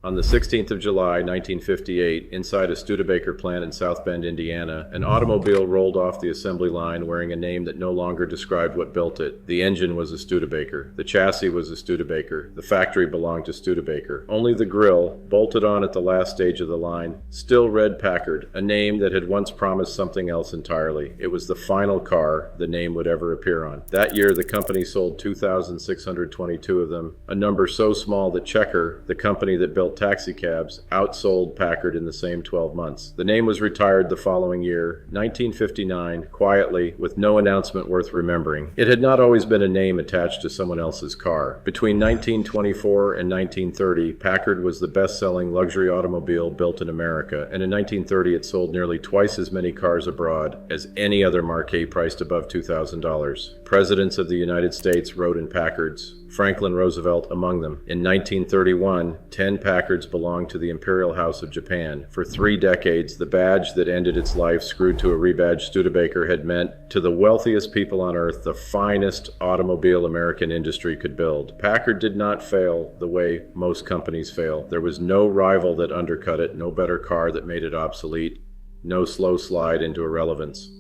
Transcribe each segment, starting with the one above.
On the 16th of July, 1958, inside a Studebaker plant in South Bend, Indiana, an automobile rolled off the assembly line wearing a name that no longer described what built it. The engine was a Studebaker. The chassis was a Studebaker. The factory belonged to Studebaker. Only the grille, bolted on at the last stage of the line, still read Packard, a name that had once promised something else entirely. It was the final car the name would ever appear on. That year, the company sold 2,622 of them, a number so small that Checker, the company that built taxicabs, outsold Packard in the same 12 months. The name was retired the following year, 1959, quietly, with no announcement worth remembering. It had not always been a name attached to someone else's car. Between 1924 and 1930, Packard was the best-selling luxury automobile built in America, and in 1930 it sold nearly twice as many cars abroad as any other marque priced above $2,000. Presidents of the United States rode in Packards, Franklin Roosevelt among them. In 1931, 10 Packards belonged to the Imperial House of Japan. For 3 decades, the badge that ended its life screwed to a rebadged Studebaker had meant, to the wealthiest people on earth, the finest automobile American industry could build. Packard did not fail the way most companies fail. There was no rival that undercut it, no better car that made it obsolete, no slow slide into irrelevance.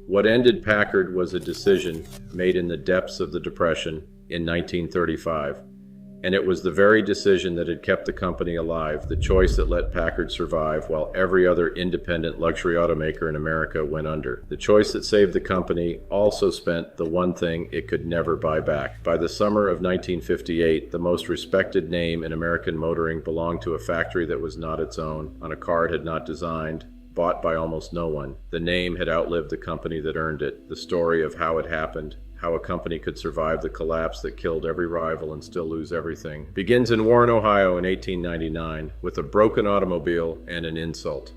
What ended Packard was a decision made in the depths of the Depression in 1935, and it was the very decision that had kept the company alive, the choice that let Packard survive while every other independent luxury automaker in America went under. The choice that saved the company also spent the one thing it could never buy back. By the summer of 1958, the most respected name in American motoring belonged to a factory that was not its own, on a car it had not designed, bought by almost no one. The name had outlived the company that earned it. The story of how it happened, how a company could survive the collapse that killed every rival and still lose everything, begins in Warren, Ohio in 1899 with a broken automobile and an insult.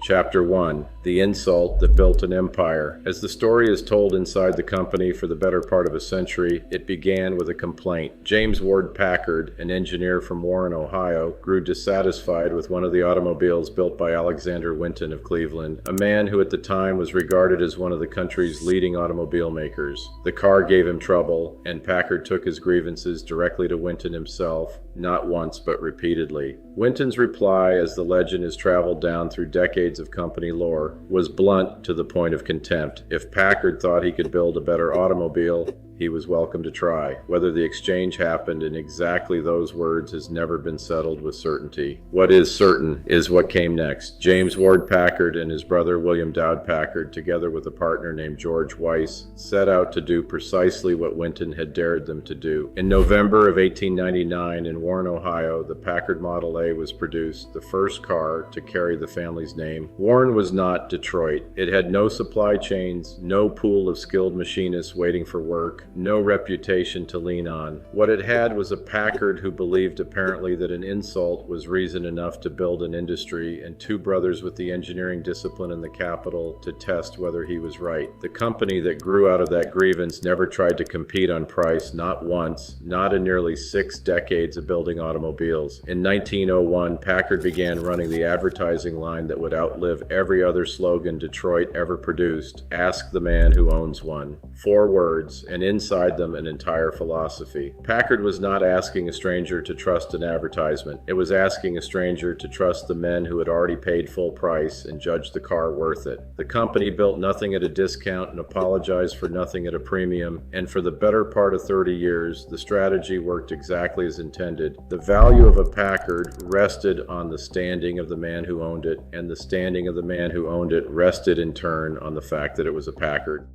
Chapter 1. The Insult That Built an Empire. As the story is told inside the company for the better part of a century, it began with a complaint. James Ward Packard, an engineer from Warren, Ohio, grew dissatisfied with one of the automobiles built by Alexander Winton of Cleveland, a man who at the time was regarded as one of the country's leading automobile makers. The car gave him trouble, and Packard took his grievances directly to Winton himself, not once but repeatedly. Winton's reply, as the legend has traveled down through decades of company lore, was blunt to the point of contempt. If Packard thought he could build a better automobile, he was welcome to try. Whether the exchange happened in exactly those words has never been settled with certainty. What is certain is what came next. James Ward Packard and his brother William Dowd Packard, together with a partner named George Weiss, set out to do precisely what Winton had dared them to do. In November of 1899 in Warren, Ohio, the Packard Model A was produced, the first car to carry the family's name. Warren was not Detroit. It had no supply chains, no pool of skilled machinists waiting for work, no reputation to lean on. What it had was a Packard who believed apparently that an insult was reason enough to build an industry, and 2 brothers with the engineering discipline and the capital to test whether he was right. The company that grew out of that grievance never tried to compete on price, not once, not in nearly 6 decades of building automobiles. In 1901, Packard began running the advertising line that would outlive every other slogan Detroit ever produced: "Ask the man who owns one." 4 words, and inside them an entire philosophy. Packard was not asking a stranger to trust an advertisement. It was asking a stranger to trust the men who had already paid full price and judged the car worth it. The company built nothing at a discount and apologized for nothing at a premium, and for the better part of 30 years, the strategy worked exactly as intended. The value of a Packard rested on the standing of the man who owned it, and the standing of the man who owned it rested in turn on the fact that it was a Packard.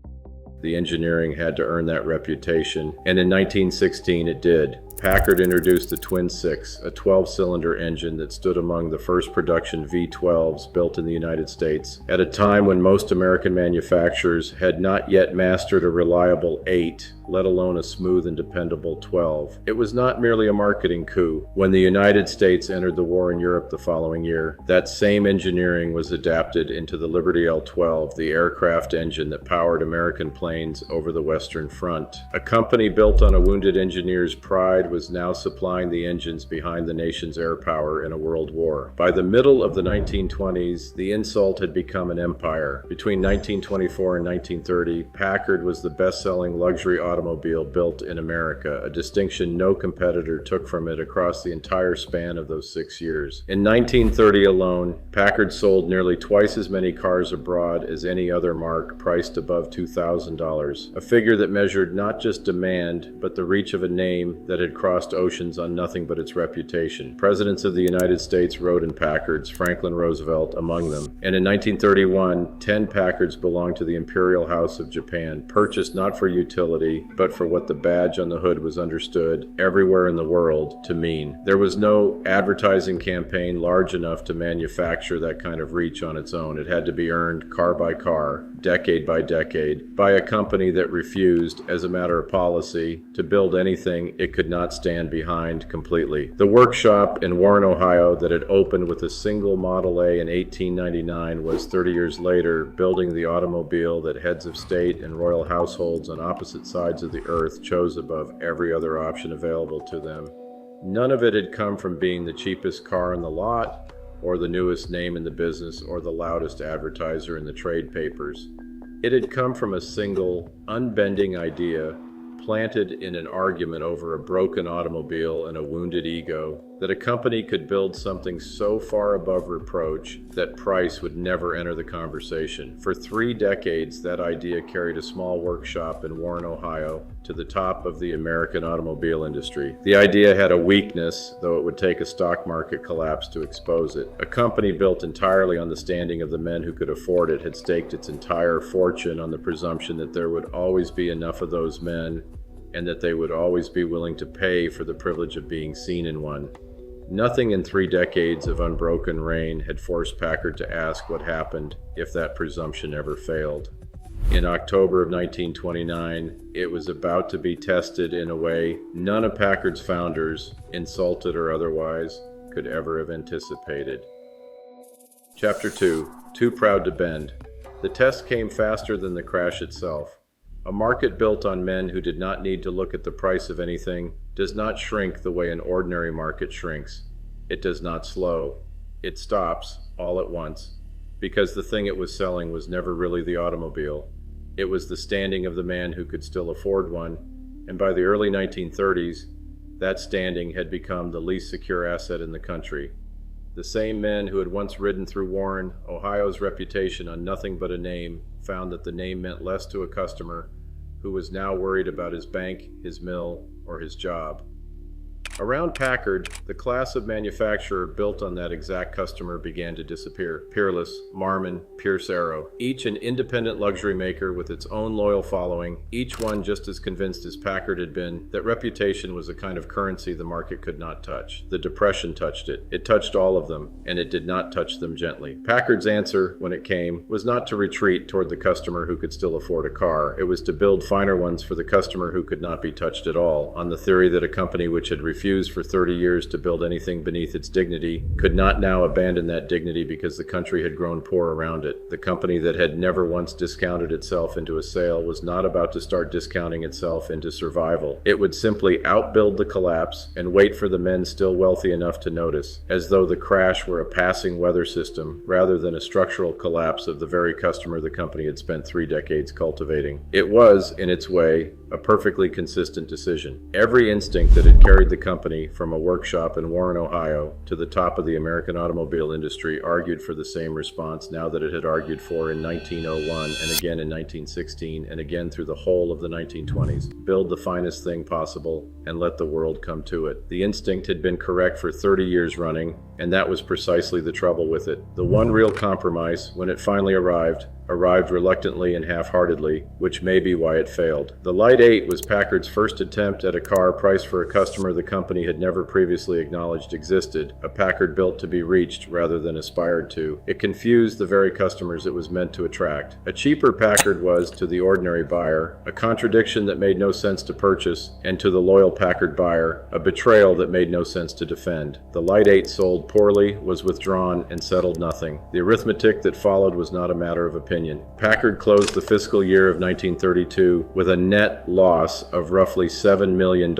The engineering had to earn that reputation, and in 1916 it did. Packard introduced the Twin 6, a 12-cylinder engine that stood among the first production V12s built in the United States, at a time when most American manufacturers had not yet mastered a reliable 8, let alone a smooth and dependable 12. It was not merely a marketing coup. When the United States entered the war in Europe the following year, that same engineering was adapted into the Liberty L-12, the aircraft engine that powered American planes over the Western Front. A company built on a wounded engineer's pride was now supplying the engines behind the nation's air power in a world war. By the middle of the 1920s, the insult had become an empire. Between 1924 and 1930, Packard was the best-selling luxury automobile built in America, a distinction no competitor took from it across the entire span of those 6 years. In 1930 alone, Packard sold nearly twice as many cars abroad as any other marque priced above $2,000, a figure that measured not just demand, but the reach of a name that had crossed oceans on nothing but its reputation. Presidents of the United States rode in Packards, Franklin Roosevelt among them. And in 1931, 10 Packards belonged to the Imperial House of Japan, purchased not for utility, but for what the badge on the hood was understood everywhere in the world to mean. There was no advertising campaign large enough to manufacture that kind of reach on its own. It had to be earned car by car, decade by decade, by a company that refused, as a matter of policy, to build anything it could not stand behind completely. The workshop in Warren, Ohio, that had opened with a single Model A in 1899 was 30 years later building the automobile that heads of state and royal households on opposite sides of the earth chose above every other option available to them. None of it had come from being the cheapest car in the lot, or the newest name in the business, or the loudest advertiser in the trade papers. It had come from a single, unbending idea planted in an argument over a broken automobile and a wounded ego, that a company could build something so far above reproach that price would never enter the conversation. For 3 decades, that idea carried a small workshop in Warren, Ohio, to the top of the American automobile industry. The idea had a weakness, though it would take a stock market collapse to expose it. A company built entirely on the standing of the men who could afford it had staked its entire fortune on the presumption that there would always be enough of those men and that they would always be willing to pay for the privilege of being seen in one. Nothing in 3 decades of unbroken reign had forced Packard to ask what happened if that presumption ever failed. In October of 1929, it was about to be tested in a way none of Packard's founders, insulted or otherwise, could ever have anticipated. Chapter 2, Too Proud to Bend. The test came faster than the crash itself. A market built on men who did not need to look at the price of anything does not shrink the way an ordinary market shrinks. It does not slow. It stops all at once, because the thing it was selling was never really the automobile. It was the standing of the man who could still afford one, and by the early 1930s, that standing had become the least secure asset in the country. The same men who had once ridden through Warren, Ohio's reputation on nothing but a name, found that the name meant less to a customer who was now worried about his bank, his mill, or his job. Around Packard, the class of manufacturer built on that exact customer began to disappear. Peerless, Marmon, Pierce Arrow, each an independent luxury maker with its own loyal following, each one just as convinced as Packard had been that reputation was a kind of currency the market could not touch. The Depression touched it. It touched all of them, and it did not touch them gently. Packard's answer, when it came, was not to retreat toward the customer who could still afford a car. It was to build finer ones for the customer who could not be touched at all, on the theory that a company which had refused for 30 years to build anything beneath its dignity could not now abandon that dignity because the country had grown poor around it. The company that had never once discounted itself into a sale was not about to start discounting itself into survival. It would simply outbuild the collapse and wait for the men still wealthy enough to notice, as though the crash were a passing weather system rather than a structural collapse of the very customer the company had spent 3 decades cultivating. It was, in its way, a perfectly consistent decision. Every instinct that had carried the company from a workshop in Warren, Ohio, to the top of the American automobile industry argued for the same response now that it had argued for in 1901 and again in 1916 and again through the whole of the 1920s. Build the finest thing possible and let the world come to it. The instinct had been correct for 30 years running, and that was precisely the trouble with it. The one real compromise, when it finally arrived reluctantly and half-heartedly, which may be why it failed. The Light 8 was Packard's first attempt at a car priced for a customer the company had never previously acknowledged existed, a Packard built to be reached rather than aspired to. It confused the very customers it was meant to attract. A cheaper Packard was, to the ordinary buyer, a contradiction that made no sense to purchase, and to the loyal Packard buyer, a betrayal that made no sense to defend. The Light 8 sold poorly, was withdrawn, and settled nothing. The arithmetic that followed was not a matter of opinion. opinion. Packard closed the fiscal year of 1932 with a net loss of roughly $7 million,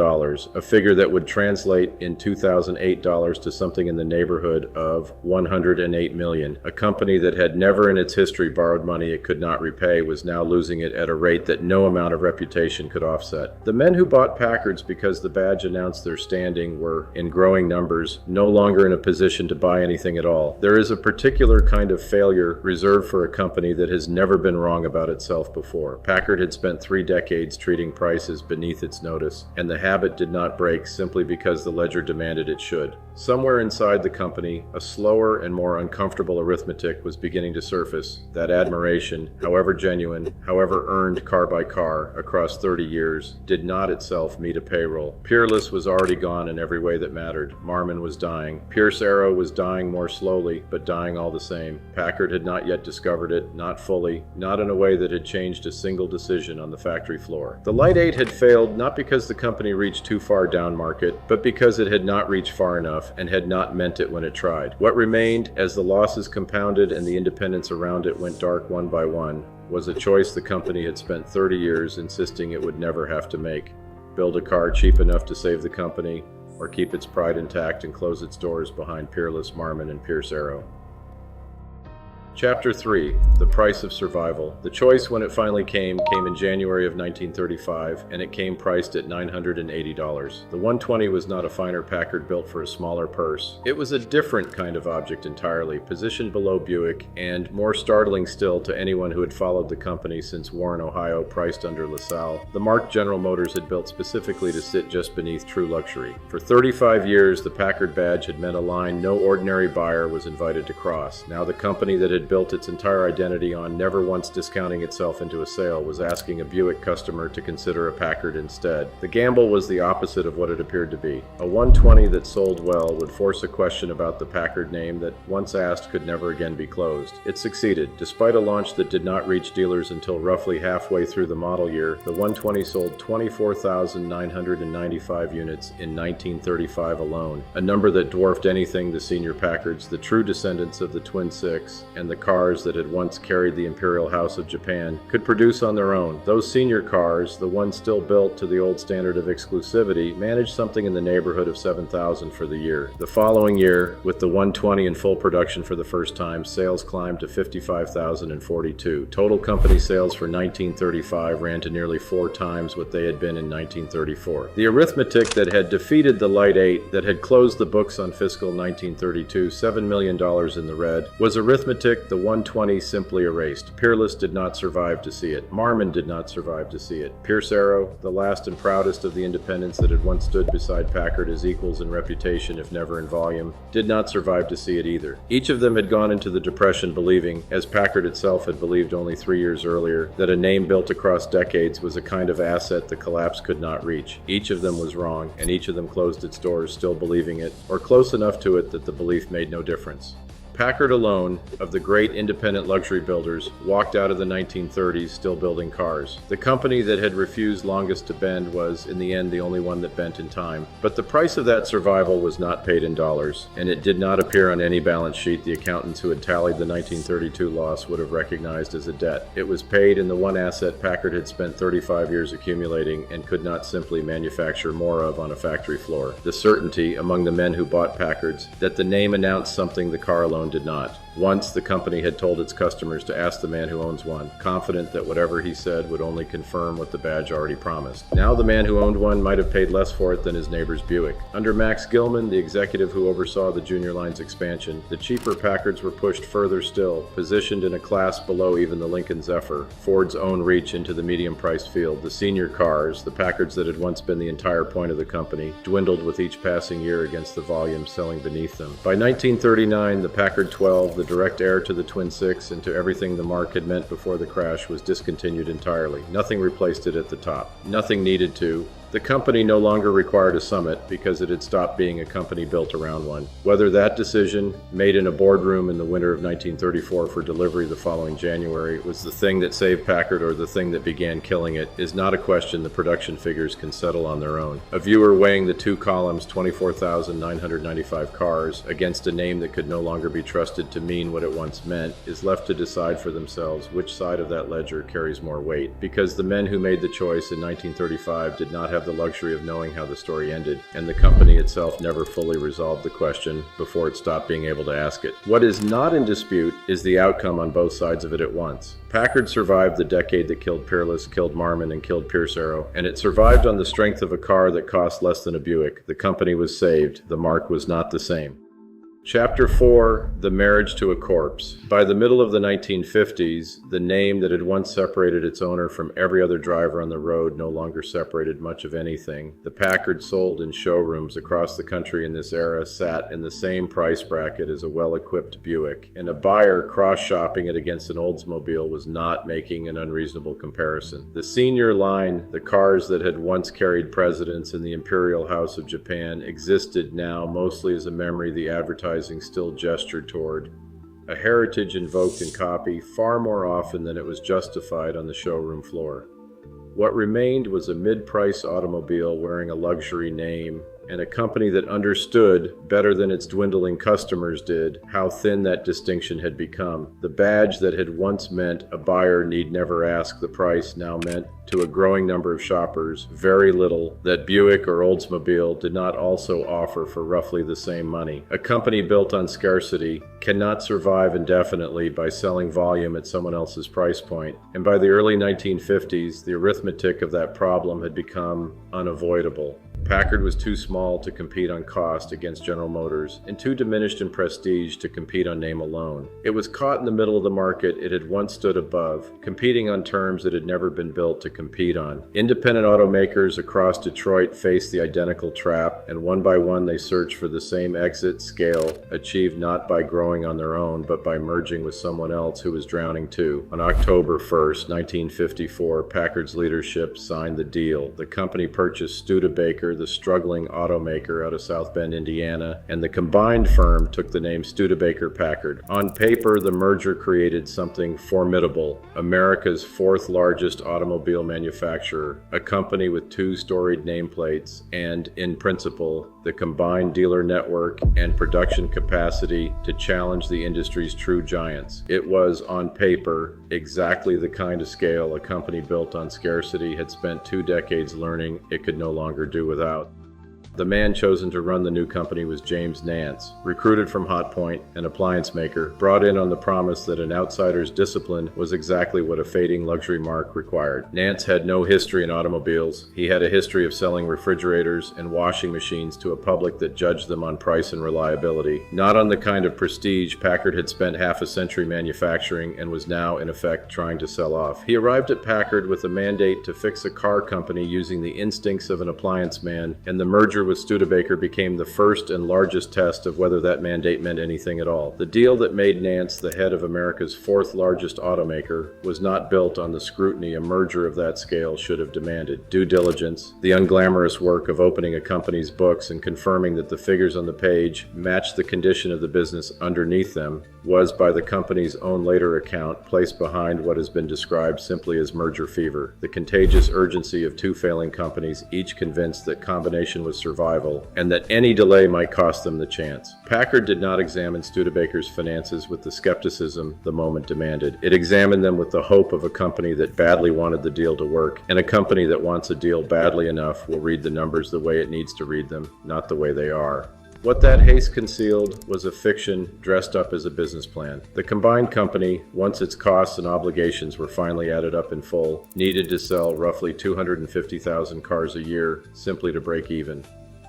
a figure that would translate in 2008 dollars to something in the neighborhood of $108 million. A company that had never in its history borrowed money it could not repay was now losing it at a rate that no amount of reputation could offset. The men who bought Packards because the badge announced their standing were, in growing numbers, no longer in a position to buy anything at all. There is a particular kind of failure reserved for a company that has never been wrong about itself before. Packard had spent 3 decades treating prices beneath its notice, and the habit did not break simply because the ledger demanded it should. Somewhere inside the company, a slower and more uncomfortable arithmetic was beginning to surface. That admiration, however genuine, however earned car by car across 30 years, did not itself meet a payroll. Peerless was already gone in every way that mattered. Marmon was dying. Pierce Arrow was dying more slowly, but dying all the same. Packard had not yet discovered it, not fully, not in a way that had changed a single decision on the factory floor. The Light 8 had failed not because the company reached too far down market, but because it had not reached far enough and had not meant it when it tried. What remained, as the losses compounded and the independents around it went dark one by one, was a choice the company had spent 30 years insisting it would never have to make. Build a car cheap enough to save the company, or keep its pride intact and close its doors behind Peerless, Marmon, and Pierce Arrow. Chapter 3. The Price of Survival. The choice, when it finally came in January of 1935, and it came priced at $980. The 120 was not a finer Packard built for a smaller purse. It was a different kind of object entirely, positioned below Buick, and more startling still to anyone who had followed the company since Warren, Ohio, priced under LaSalle. The mark General Motors had built specifically to sit just beneath true luxury. For 35 years, the Packard badge had meant a line no ordinary buyer was invited to cross. Now the company that had built its entire identity on never once discounting itself into a sale was asking a Buick customer to consider a Packard instead. The gamble was the opposite of what it appeared to be. A 120 that sold well would force a question about the Packard name that, once asked, could never again be closed. It succeeded. Despite a launch that did not reach dealers until roughly halfway through the model year, the 120 sold 24,995 units in 1935 alone, a number that dwarfed anything the senior Packards, the true descendants of the Twin Six, and the cars that had once carried the Imperial House of Japan, could produce on their own. Those senior cars, the ones still built to the old standard of exclusivity, managed something in the neighborhood of 7,000 for the year. The following year, with the 120 in full production for the first time, sales climbed to 55,042. Total company sales for 1935 ran to nearly 4 times what they had been in 1934. The arithmetic that had defeated the Light 8, that had closed the books on fiscal 1932, $7 million in the red, was arithmetic the 120 simply erased. Peerless did not survive to see it. Marmon did not survive to see it. Pierce Arrow, the last and proudest of the independents that had once stood beside Packard as equals in reputation if never in volume, did not survive to see it either. Each of them had gone into the Depression believing, as Packard itself had believed only 3 years earlier, that a name built across decades was a kind of asset the collapse could not reach. Each of them was wrong, and each of them closed its doors still believing it, or close enough to it that the belief made no difference. Packard alone, of the great independent luxury builders, walked out of the 1930s still building cars. The company that had refused longest to bend was, in the end, the only one that bent in time. But the price of that survival was not paid in dollars, and it did not appear on any balance sheet the accountants who had tallied the 1932 loss would have recognized as a debt. It was paid in the one asset Packard had spent 35 years accumulating and could not simply manufacture more of on a factory floor. The certainty, among the men who bought Packards, that the name announced something the car alone did not. Once the company had told its customers to ask the man who owns one, confident that whatever he said would only confirm what the badge already promised. Now the man who owned one might have paid less for it than his neighbor's Buick. Under Max Gilman, the executive who oversaw the junior line's expansion, the cheaper Packards were pushed further still, positioned in a class below even the Lincoln Zephyr, Ford's own reach into the medium-priced field. The senior cars, the Packards that had once been the entire point of the company, dwindled with each passing year against the volume selling beneath them. By 1939, the Packard 12, the direct heir to the Twin Six and to everything the mark had meant before the crash, was discontinued entirely. Nothing replaced it at the top. Nothing needed to. The company no longer required a summit because it had stopped being a company built around one. Whether that decision, made in a boardroom in the winter of 1934 for delivery the following January, was the thing that saved Packard or the thing that began killing it, is not a question the production figures can settle on their own. A viewer weighing the two columns, 24,995 cars, against a name that could no longer be trusted to mean what it once meant, is left to decide for themselves which side of that ledger carries more weight, because the men who made the choice in 1935 did not have the luxury of knowing how the story ended, and the company itself never fully resolved the question before it stopped being able to ask it. What is not in dispute is the outcome on both sides of it at once. Packard survived the decade that killed Peerless, killed Marmon, and killed Pierce Arrow, and it survived on the strength of a car that cost less than a Buick. The company was saved. The mark was not the same. Chapter 4, The Marriage to a Corpse. By the middle of the 1950s, the name that had once separated its owner from every other driver on the road no longer separated much of anything. The Packard sold in showrooms across the country in this era sat in the same price bracket as a well-equipped Buick, and a buyer cross-shopping it against an Oldsmobile was not making an unreasonable comparison. The senior line, the cars that had once carried presidents in the Imperial House of Japan, existed now mostly as a memory the advertising still gestured toward, a heritage invoked in copy far more often than it was justified on the showroom floor. What remained was a mid-price automobile wearing a luxury name, and a company that understood, better than its dwindling customers did, how thin that distinction had become. The badge that had once meant a buyer need never ask the price now meant, to a growing number of shoppers, very little that Buick or Oldsmobile did not also offer for roughly the same money. A company built on scarcity cannot survive indefinitely by selling volume at someone else's price point, and by the early 1950s, the arithmetic of that problem had become unavoidable. Packard was too small to compete on cost against General Motors, and too diminished in prestige to compete on name alone. It was caught in the middle of the market it had once stood above, competing on terms it had never been built to compete on. Independent automakers across Detroit faced the identical trap, and one by one they searched for the same exit scale, achieved not by growing on their own, but by merging with someone else who was drowning too. On October 1st, 1954, Packard's leadership signed the deal. The company purchased Studebaker, the struggling automaker out of South Bend, Indiana, and the combined firm took the name Studebaker-Packard. On paper, the merger created something formidable, America's fourth largest automobile manufacturer, a company with two storied nameplates, and, in principle, the combined dealer network and production capacity to challenge the industry's true giants. It was, on paper, exactly the kind of scale a company built on scarcity had spent 2 decades learning it could no longer do without. The man chosen to run the new company was James Nance, recruited from Hot Point, an appliance maker, brought in on the promise that an outsider's discipline was exactly what a fading luxury mark required. Nance had no history in automobiles. He had a history of selling refrigerators and washing machines to a public that judged them on price and reliability, not on the kind of prestige Packard had spent half a century manufacturing and was now, in effect, trying to sell off. He arrived at Packard with a mandate to fix a car company using the instincts of an appliance man, and the merger with Studebaker became the first and largest test of whether that mandate meant anything at all. The deal that made Nance the head of America's fourth largest automaker was not built on the scrutiny a merger of that scale should have demanded. Due diligence, the unglamorous work of opening a company's books and confirming that the figures on the page matched the condition of the business underneath them, was, by the company's own later account, placed behind what has been described simply as merger fever, the contagious urgency of two failing companies, each convinced that combination was survival, and that any delay might cost them the chance. Packard did not examine Studebaker's finances with the skepticism the moment demanded. It examined them with the hope of a company that badly wanted the deal to work, and a company that wants a deal badly enough will read the numbers the way it needs to read them, not the way they are. What that haste concealed was a fiction dressed up as a business plan. The combined company, once its costs and obligations were finally added up in full, needed to sell roughly 250,000 cars a year simply to break even.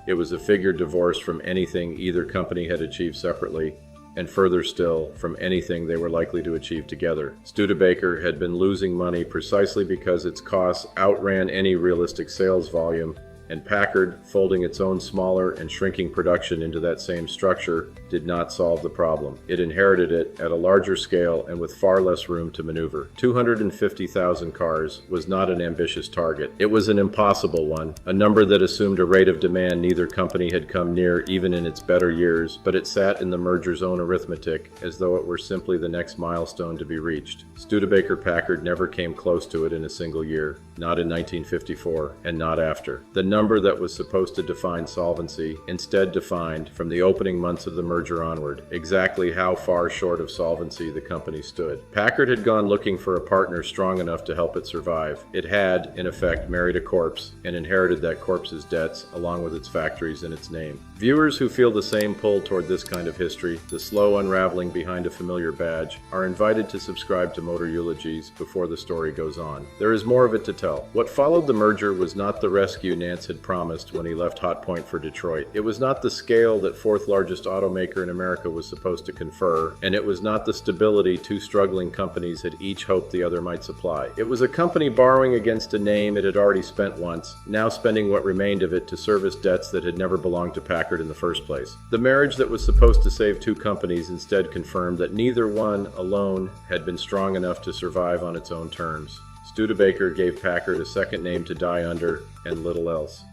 It was a figure divorced from anything either company had achieved separately, and further still, from anything they were likely to achieve together. Studebaker had been losing money precisely because its costs outran any realistic sales volume, and Packard, folding its own smaller and shrinking production into that same structure, did not solve the problem. It inherited it at a larger scale and with far less room to maneuver. 250,000 cars was not an ambitious target. It was an impossible one, a number that assumed a rate of demand neither company had come near even in its better years, but it sat in the merger's own arithmetic as though it were simply the next milestone to be reached. Studebaker-Packard never came close to it in a single year, not in 1954, and not after. The number that was supposed to define solvency instead defined, from the opening months of the merger onward, exactly how far short of solvency the company stood. Packard had gone looking for a partner strong enough to help it survive. It had, in effect, married a corpse and inherited that corpse's debts along with its factories and its name. Viewers who feel the same pull toward this kind of history, the slow unraveling behind a familiar badge, are invited to subscribe to Motor Eulogies before the story goes on. There is more of it to tell. What followed the merger was not the rescue Nance had promised when he left Hot Point for Detroit. It was not the scale that fourth largest automaker in America was supposed to confer, and it was not the stability two struggling companies had each hoped the other might supply. It was a company borrowing against a name it had already spent once, now spending what remained of it to service debts that had never belonged to Packard in the first place. The marriage that was supposed to save two companies instead confirmed that neither one alone had been strong enough to survive on its own terms. Studebaker gave Packard a second name to die under, and little else.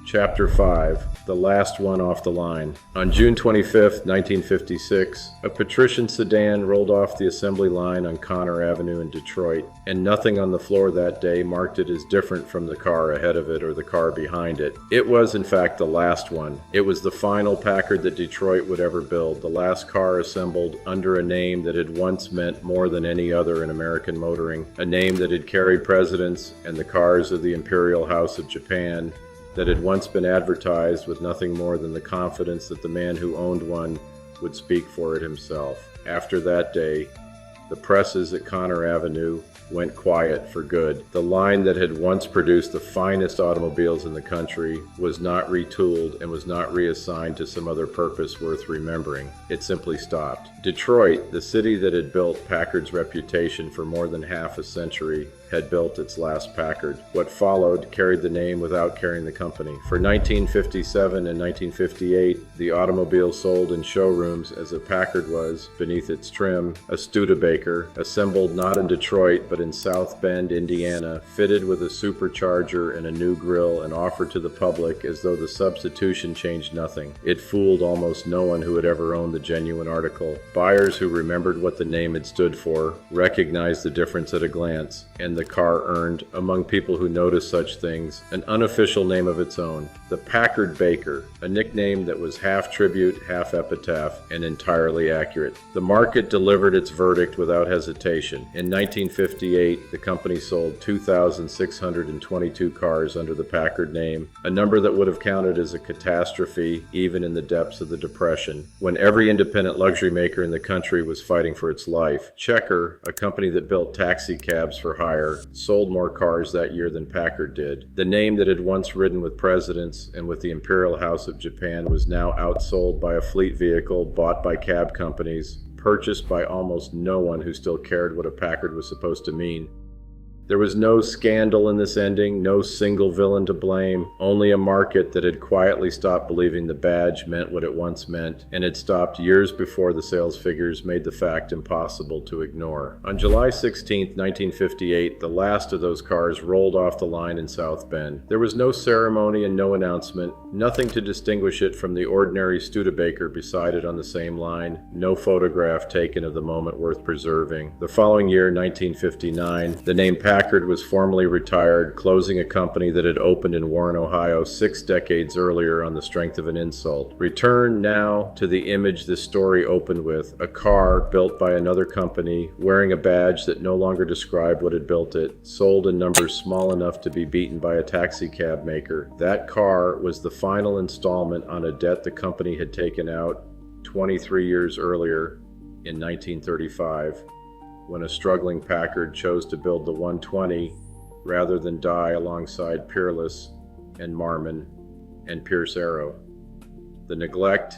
Chapter 5, The Last One Off the Line. On June 25, 1956, a patrician sedan rolled off the assembly line on Conner Avenue in Detroit, and nothing on the floor that day marked it as different from the car ahead of it or the car behind it. It was, in fact, the last one. It was the final Packard that Detroit would ever build, the last car assembled under a name that had once meant more than any other in American motoring, a name that had carried presidents and the cars of the Imperial House of Japan, that had once been advertised with nothing more than the confidence that the man who owned one would speak for it himself. After that day, the presses at Conner Avenue went quiet for good. The line that had once produced the finest automobiles in the country was not retooled and was not reassigned to some other purpose worth remembering. It simply stopped. Detroit, the city that had built Packard's reputation for more than half a century, had built its last Packard. What followed carried the name without carrying the company. For 1957 and 1958, the automobile sold in showrooms as a Packard was, beneath its trim, a Studebaker, assembled not in Detroit but in South Bend, Indiana, fitted with a supercharger and a new grille and offered to the public as though the substitution changed nothing. It fooled almost no one who had ever owned the genuine article. Buyers who remembered what the name had stood for recognized the difference at a glance, and the car earned, among people who noticed such things, an unofficial name of its own, the Packard Baker, a nickname that was half tribute, half epitaph, and entirely accurate. The market delivered its verdict without hesitation. In 1958, the company sold 2,622 cars under the Packard name, a number that would have counted as a catastrophe even in the depths of the Depression, when every independent luxury maker in the country was fighting for its life. Checker, a company that built taxi cabs for hire, sold more cars that year than Packard did. The name that had once ridden with presidents and with the Imperial House of Japan was now outsold by a fleet vehicle bought by cab companies, purchased by almost no one who still cared what a Packard was supposed to mean. There was no scandal in this ending, no single villain to blame, only a market that had quietly stopped believing the badge meant what it once meant, and had stopped years before the sales figures made the fact impossible to ignore. On July 16, 1958, the last of those cars rolled off the line in South Bend. There was no ceremony and no announcement, nothing to distinguish it from the ordinary Studebaker beside it on the same line, no photograph taken of the moment worth preserving. The following year, 1959, the name Packard was formally retired, closing a company that had opened in Warren, Ohio 6 decades earlier on the strength of an insult. Return now to the image this story opened with, a car built by another company, wearing a badge that no longer described what had built it, sold in numbers small enough to be beaten by a taxi cab maker. That car was the final installment on a debt the company had taken out 23 years earlier in 1935. When a struggling Packard chose to build the 120 rather than die alongside Peerless and Marmon and Pierce Arrow. The neglect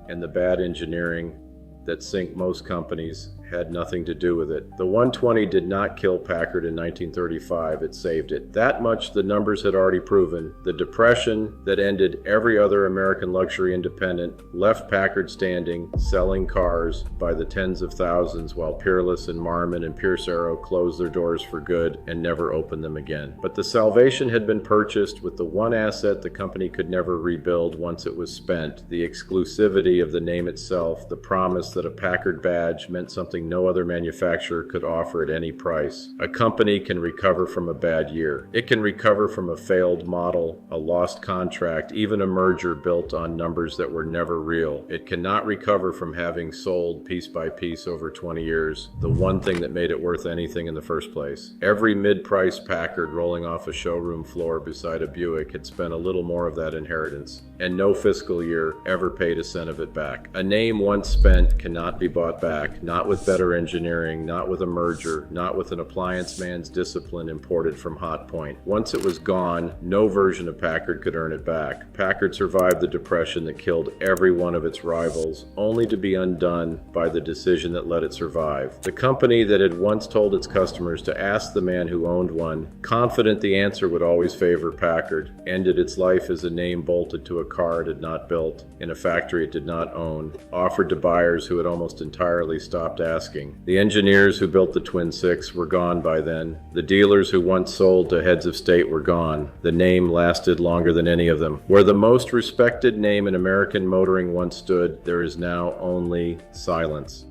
and the bad engineering that sink most companies had nothing to do with it. The 120 did not kill Packard in 1935, it saved it. That much the numbers had already proven. The depression that ended every other American luxury independent left Packard standing, selling cars by the tens of thousands, while Peerless and Marmon and Pierce Arrow closed their doors for good and never opened them again. But the salvation had been purchased with the one asset the company could never rebuild once it was spent: the exclusivity of the name itself, the promise that a Packard badge meant something no other manufacturer could offer at any price. A company can recover from a bad year. It can recover from a failed model, a lost contract, even a merger built on numbers that were never real. It cannot recover from having sold piece by piece over 20 years the one thing that made it worth anything in the first place. Every mid-price Packard rolling off a showroom floor beside a Buick had spent a little more of that inheritance, and no fiscal year ever paid a cent of it back. A name once spent cannot be bought back, not with better engineering, not with a merger, not with an appliance man's discipline imported from Hot Point. Once it was gone, no version of Packard could earn it back. Packard survived the depression that killed every one of its rivals, only to be undone by the decision that let it survive. The company that had once told its customers to ask the man who owned one, confident the answer would always favor Packard, ended its life as a name bolted to a car it had not built, in a factory it did not own, offered to buyers who had almost entirely stopped asking. The engineers who built the Twin Six were gone by then. The dealers who once sold to heads of state were gone. The name lasted longer than any of them. Where the most respected name in American motoring once stood, there is now only silence.